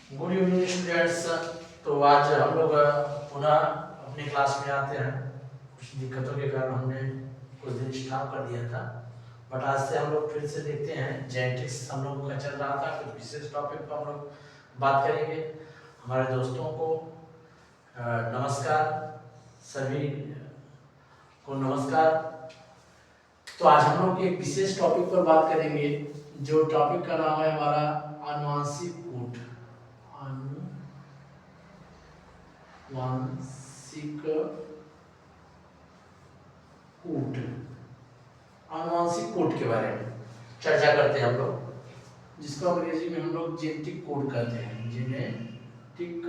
Good evening students. तो आज हम लोग पुनः अपनी क्लास में आते हैं। कुछ दिक्कतों के कारण हमने कुछ दिन स्टॉप कर दिया था, बट आज से हम लोग फिर से देखते हैं। जेनेटिक्स हम लोगों का चल रहा था, कुछ विशेष टॉपिक पर हम लोग बात करेंगे। हमारे दोस्तों को नमस्कार, सभी को नमस्कार। तो आज हम लोग एक विशेष टॉपिक पर बात करेंगे, जो टॉपिक का नाम है हमारा आनुवांशिक कूट। आनुवांशिक कूट, आनुवांशिक कूट के बारे में चर्चा करते हैं हम लोग, जिसको अंग्रेजी में हम लोग जेनेटिक कोड कहते हैं। Genetic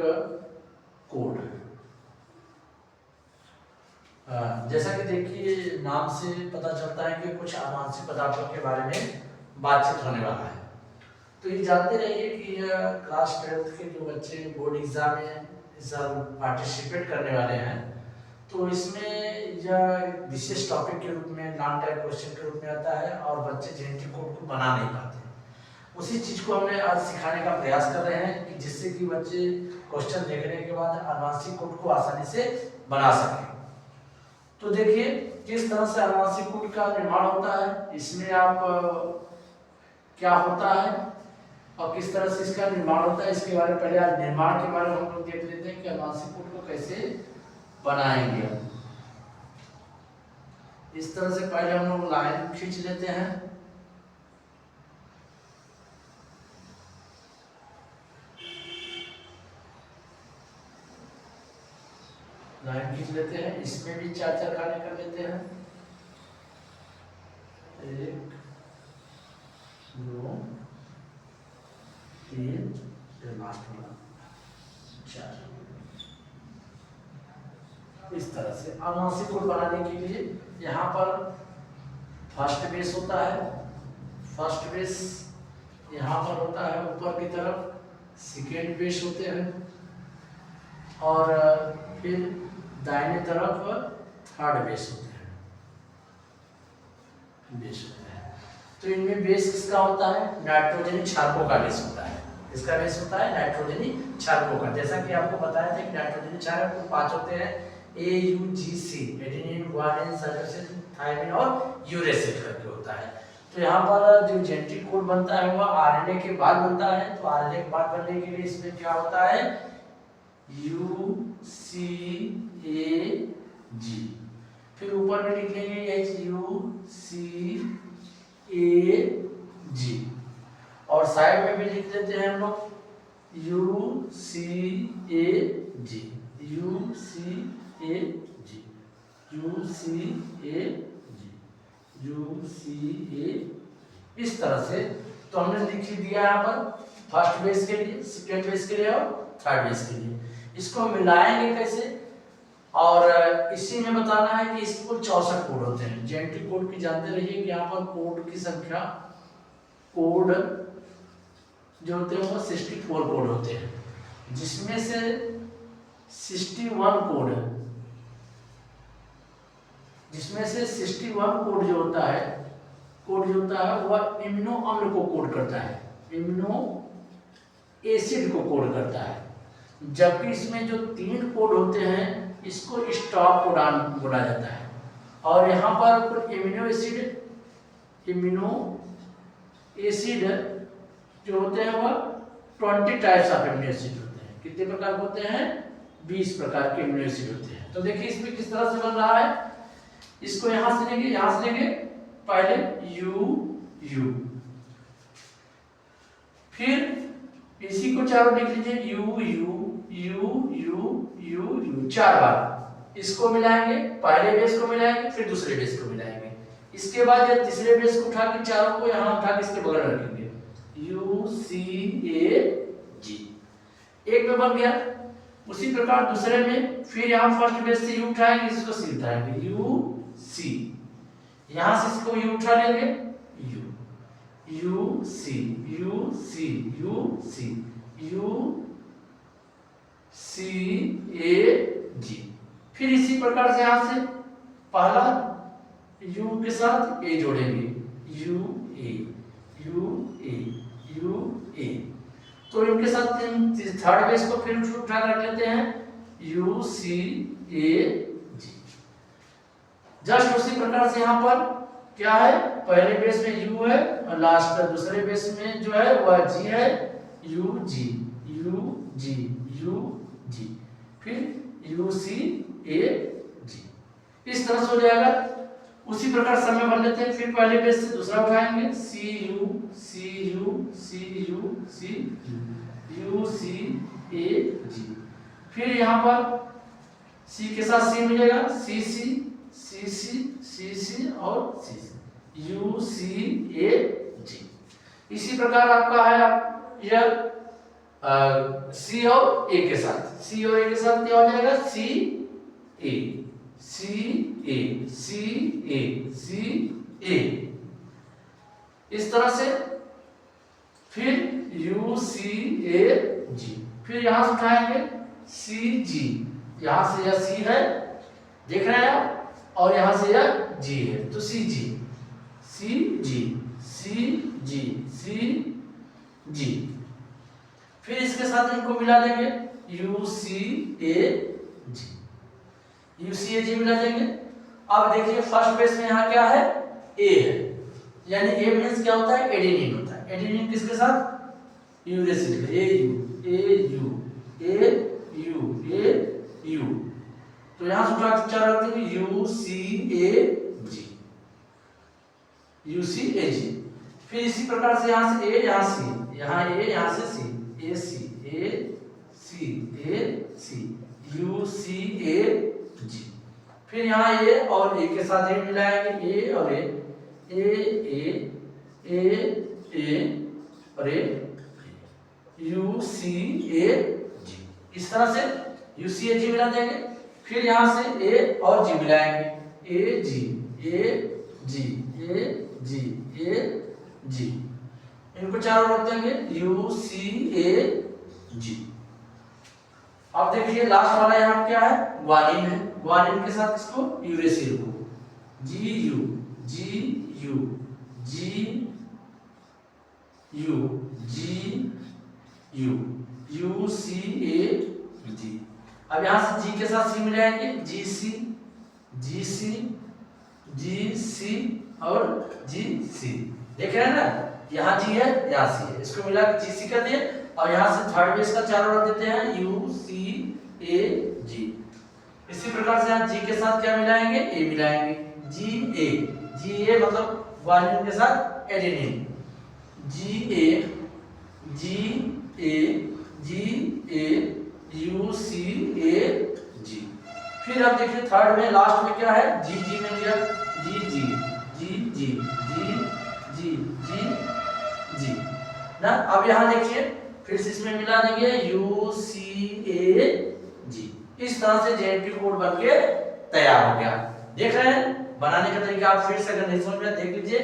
code. जैसा कि देखिए नाम से पता चलता है कि कुछ आनुवांशिक पदार्थों के बारे में बातचीत होने वाला है। तो ये जानते रहिए कि क्लास 12th के जो बच्चे बोर्ड एग्जाम में इस साल पार्टिसिपेट करने वाले हैं, तो इसमें यह विशेष टॉपिक के रूप में नॉन टाइप क्वेश्चन के रूप में आता है और बच्चे जेनेटिक कोड को बना नहीं पाते। उसी चीज को हमने आज सिखाने का प्रयास कर रहे हैं कि जिससे कि बच्चे क्वेश्चन देखने के बाद आनुवांशिक कोड को आसानी से बना सकें। तो देखिए किस तरह से आनुवांशिक कोड का निर्माण होता है, इसमें आप क्या होता है और किस तरह से इसका निर्माण होता है, इसके बारे में पहले आज निर्माण के बारे में हम लोग देख लेते हैं कि आनुवांशिक कोड को कैसे बनाएंगे। इस तरह से पहले हम लोग लाइन खींच लेते हैं। लाइन खींच लेते हैं, इसमें भी चार चार खाने कर लेते हैं। 1 2 3 लास्ट वाला 4। इस तरह से आनुवांशिक कोड बनाने के लिए यहाँ पर फर्स्ट बेस होता है। फर्स्ट बेस यहाँ पर होता है ऊपर की तरफ, सेकेंड बेस होते हैं और फिर दाहिने तरफ थर्ड बेस होते हैं। तो इनमें बेस किसका होता है? नाइट्रोजनी क्षारकों का बेस होता है। इसका बेस होता है नाइट्रोजनी क्षारकों का। जैसा कि आपको बताया था कि नाइट्रोजनी क्षारक 5 होते हैं, AUGC, adenine, guanine, cytosine, thymine और यूरेसिल करके होता है। तो यहाँ पर जो जेनेटिक कोड बनता है वह आरएनए के बाद बनता है। तो आरएनए के बाद बनने के लिए इसमें क्या होता है? UCAG, फिर ऊपर में लिख लेंगे HUCAG और साइड में भी लिख देते हैं हम लोग UCAG। इस तरह से तो हमने लिख दिया यहाँ पर फर्स्ट बेस के लिए, सेकेंड बेस के लिए और थर्ड बेस के लिए। इसको मिलाएंगे कैसे, और इसी में बताना है कि इसके कुल 64 कोड होते हैं। जेनेटिक कोड की जानते रहिए कि यहाँ पर कोड की संख्या, कोड जो होते हैं वो 64 कोड होते हैं, जिसमें से 61 कोड, जिसमें से 61 कोड जो होता है, वह इम्यूनो अम्ल को कोड करता है, इम्यूनो एसिड को कोड करता है। जबकि इसमें जो 3 कोड होते हैं इसको स्टॉप कोडान बोला जाता है। और यहाँ पर कुछ इम्यूनो एसिड जो होते हैं वह 20 टाइप्स ऑफ इम्यूनो एसिड होते हैं। कितने प्रकार के होते हैं? 20 प्रकार के इम्यूनो एसिड होते हैं। तो देखिए इसमें किस तरह से बन रहा है। इसको यहाँ से लेंगे पहले U, फिर इसी को चारों लिख लीजिए U 4 बार। इसको मिलाएंगे, पहले बेस को मिलाएंगे, फिर दूसरे बेस को मिलाएंगे। इसके बाद ये तीसरे बेस को उठा के चारों को यहाँ उठा के इसके बगल में रखेंगे, UCAG। एक में बन गया। उसी प्रकार दूसरे में फिर यहाँ फर्स्ट बेस से U उठाएंगे, इसको C उठाएंगे, UC। यहाँ से इसको U उठा लेंगे, UCAG। फिर इसी प्रकार से यहाँ से पहला U के साथ A जोड़ेंगे, UA। तो इनके साथ थर्ड बेस को फिर उठा कर रख लेते हैं you C A ji. Just उसी प्रकार से यहाँ पर क्या है, पहले बेस में यू है और लास्ट दूसरे बेस में जो है वह जी है, U G U G U G, फिर यू सी ए जी। इस तरह से हो जाएगा। उसी प्रकार समय भर लेते हैं, फिर पहले बेस से दूसरा उठाएंगे C U C U C U C U C A G. फिर यहाँ पर सी के साथ सी मिलेगा, सी सी सी सी सी सी और सी सी यू सी ए जी। इसी प्रकार आपका है यह सी और ए के साथ, सी और ए के साथ क्या हो जाएगा, सी ए सी ए सी ए सी ए। इस तरह से फिर यू सी ए जी। फिर यहां से उठाएंगे सी जी, यहां से यह सी है देख रहे हैं आप, और यहां से यह जी है, तो सी जी सी जी सी जी सी जी। फिर इसके साथ इनको मिला देंगे you C A ji, you C A जी मिला देंगे। अब देखिए फर्स्ट बेस में यहाँ क्या है, ए है, यानी ए मींस क्या होता है, एडेनिन होता है। एडेनिन किसके साथ, uracil, A U A U A U A you. तो यहां से स्ट्रक्चर रखते हैं you C A ji, you C A G. फिर इसी प्रकार से यहां से ए यहां सी, यहां ए यहां से सी, ए सी ए सी ए सी यू सी ए जी। फिर यहाँ ए और ए के साथ ए मिलाएंगे, ए और ए ए और ए यू सी ए जी। इस तरह से यू सी ए जी मिला देंगे। फिर यहाँ से ए और जी मिलाएंगे, ए जी ए जी ए जी ए जी। इनको चारों रख देंगे यू सी ए जी। अब देखिए लास्ट वाला यहाँ क्या है, ग्वानिन है। ग्वानिन के साथ इसको यूरेसिल को G U G U G U G U U C A G. अब यहां से जी के साथ सी मिलाएंगे, जी सी जी सी जी सी और जी सी। देख रहे हैं ना, यहाँ जी है यहाँ सी है, इसको मिला के जी सी कर दिए। और यहाँ से थर्ड बेस का चारों रख देते हैं यू सी ए जी। इसी प्रकार से यहाँ जी के साथ क्या मिलाएंगे, ए मिलाएंगे, जी ए मतलब ग्वानिन के साथ adenine, ji A you C A G. फिर अब देखिए थर्ड में लास्ट में क्या है, जी जी में लिया, जी जी जी जी जी जी जी जी ना। अब यहाँ देखिए फिर से इसमें मिला देंगे यू सी ए जी। इस तरह से जेएनपी कोड बन के तैयार हो गया। देख रहे हैं बनाने का तरीका, आप फिर से अगर नहीं समझ में देख लीजिए।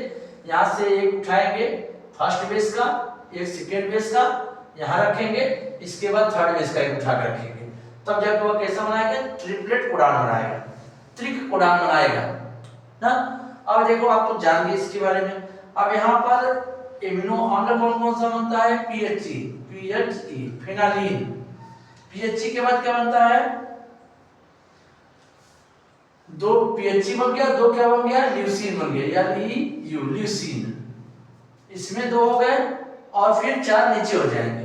यहाँ से एक उठाएंगे फर्स्ट बेस का, एक सेकेंड बेस का यहाँ रखेंगे, इसके बाद थर्ड बेस का एक उठा कर रखेंगे, तब जाके वह कैसा बनाएगा, ट्रिपलेट कोडान बनाएगा, त्रिक कोडान बनाएगा ना। अब देखो आप तो जान गए इसके बारे में। अब यहाँ पर एमिनो अम्ल कौन कौन सा बनता है, पीएचई पीएचई फेनालिन। पीएचई के बाद क्या बनता है, दो पीएचई बन गया, दो क्या बन गया, ल्यूसीन बन गया, यानी यू ल्यूसीन। इसमें दो हो गए और फिर चार नीचे हो जाएंगे,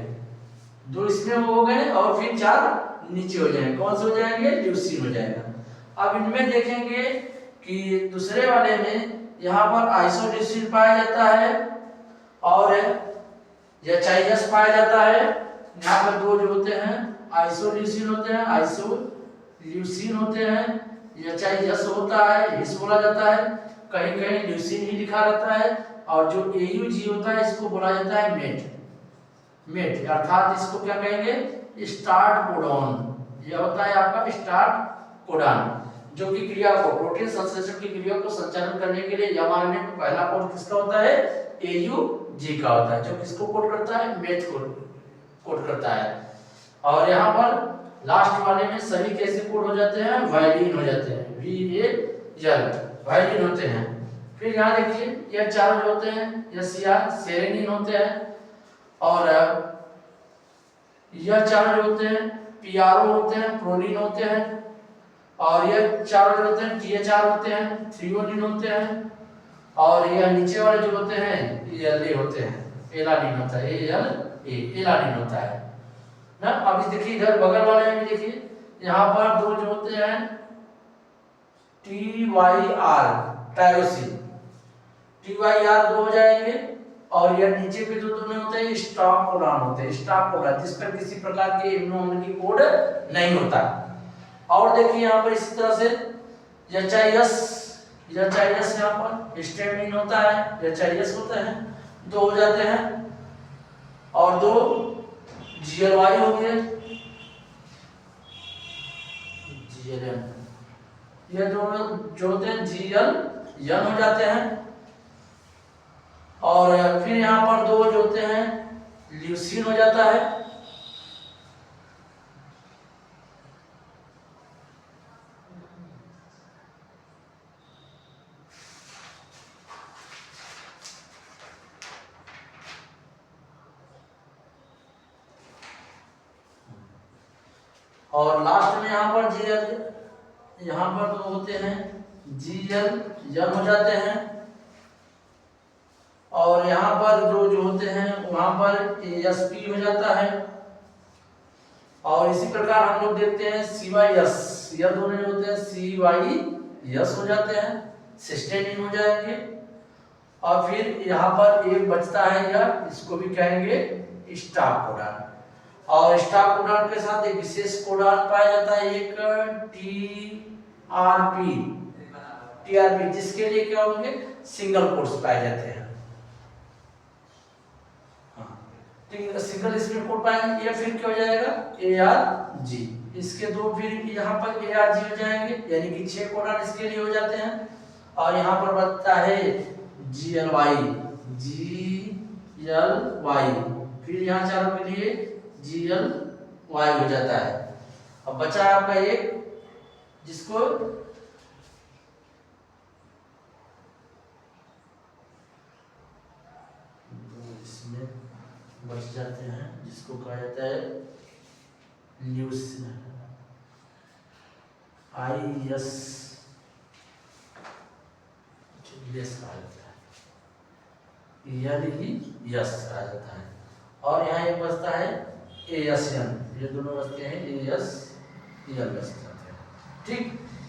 दो इसमें हो गए और फिर चार नीचे हो जाएंगे। कौन से हो जाएंगे, ल्यूसीन हो जाएगा। अब इनमें देखेंगे कि दूसरे वाले में यहाँ पर आइसोल्यूसिन पाया जाता है और एचआईएस पाया जाता है। यहाँ पर दो जो होते हैं आइसोल्यूसिन होते हैं, आइसोल्यूसिन होते हैं, एचआईएस होता है, हिस बोला जाता है, कहीं कहीं ल्यूसीन ही लिखा रहता है। और जो एयूजी होता है इसको बोला जाता है मेट, अर्थात इसको क्या कहेंगे, स्टार्ट कोडॉन। यह होता है आपका स्टार्ट कोडॉन, जो कि क्रिया को, प्रोटीन संश्लेषण की क्रिया को संचालन करने के लिए एमआरएनए में पहला कोड किसका होता है, एयूजी का होता है, जो किसको कोड करता है, मेट को कोड करता है। और यहाँ पर लास्ट वाले में सभी कैसे कोड हो जाते हैं, वायलिन हो जाते हैं, VAL वायलिन होते हैं। फिर यहाँ देखिए यह चारों होते हैं, यह सेरेनिन होते हैं और यह चारों जो होते हैं PRO होते हैं, प्रोलिन होते हैं, और यह चारों जो होते हैं THR होते हैं, थ्रियोनिन होते हैं, और यह नीचे वाले जो होते हैं ALA होते हैं, एलानिन होता है, एलानिन होता है ना। अब इस देखिए इधर बगल वाले में देखिए यहाँ पर दो जो होते हैं TYR टायरोसिन, TYR दो हो जाएंगे, और यह नीचे पे जो दोनों होते हैं स्टॉप कोडॉन होते हैं, स्टॉप कोडॉन जिस पर किसी प्रकार के इम्यूनो की कोड नहीं होता। और देखिए यहाँ पर इसी तरह से HIS यहाँ पर हिस्टामिन होता है, HIS होता है, दो हो जाते हैं, और दो GLY हो गए, GLN, ये दोनों जो होते हैं GLN हो जाते हैं, और फिर यहाँ पर दो जो होते हैं ल्यूसीन हो जाता है, और लास्ट में यहाँ पर यहाँ पर दो होते हैं GLN हो जाते हैं, और यहाँ पर दो जो होते हैं वहां पर ASP हो जाता है। और इसी प्रकार हम लोग देखते हैं CYS, यह दोनों जो होते हैं CYS हो जाते हैं, सिस्टेनिन हो जाएंगे। और फिर यहाँ पर एक बचता है, यह इसको भी कहेंगे स्टॉप कोडॉन, और स्टॉप कोडॉन के साथ एक विशेष कोडॉन पाया जाता है, एक TRP, जिसके लिए क्या होंगे सिंगल कोड्स पाए जाते हैं, सिंगल इसमें कोड पाएंगे। या फिर क्या हो जाएगा ARG, इसके दो फिर यहाँ पर ARG हो जाएंगे, यानी कि 6 कोडॉन इसके लिए हो जाते हैं। और यहाँ पर बचता है GLY, फिर यहाँ चारों के लिए GLY हो जाता है। अब बचा आपका एक जिसको इसमें बच जाते हैं, जिसको कहा जाता है ल्यूसीन, IS कहा जाता है, यस कहा जाता है। और यहाँ एक बचता है ASN, ये दोनों बचते हैं ASN बच जाते हैं। ठीक,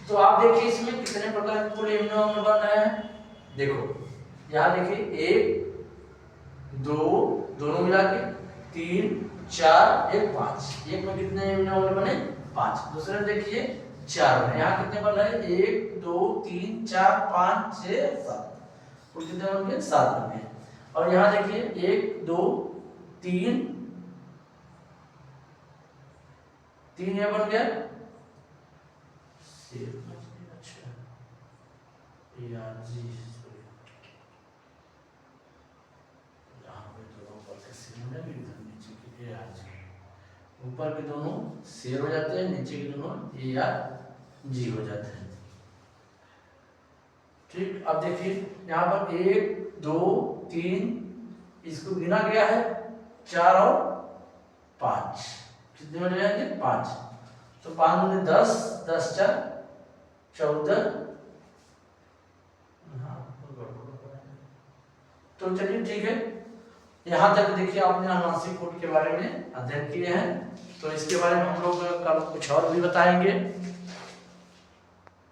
तो आप देखिए इसमें कितने प्रकार के पूरे इम्यूनो बन रहे हैं। देखो यहाँ देखिए 1 2 दोनों मिला के 3 4 1 5, एक में कितने इम्यूनो बने 5, दूसरे में देखिए 4 बने। यहाँ कितने बन रहे हैं 1 2 3 4 5 6 7, कुल कितने बन गए 7 बन गए। और यहाँ देखिए 1 2 3 ये बन गया, अच्छा ARG, ऊपर के दोनों शेर हो जाते हैं, नीचे के दोनों ARG हो जाते हैं। ठीक, अब देखिए यहाँ पर 1 2 3 इसको गिना गया है 4 और 5, कितने हो जाएंगे 5, तो 5 में 10 10 4 14। तो चलिए ठीक है, यहाँ तक देखिए आपने अनुवांशिक कोड के बारे में अध्ययन किए हैं, तो इसके बारे में हम लोग कल कुछ और भी बताएंगे।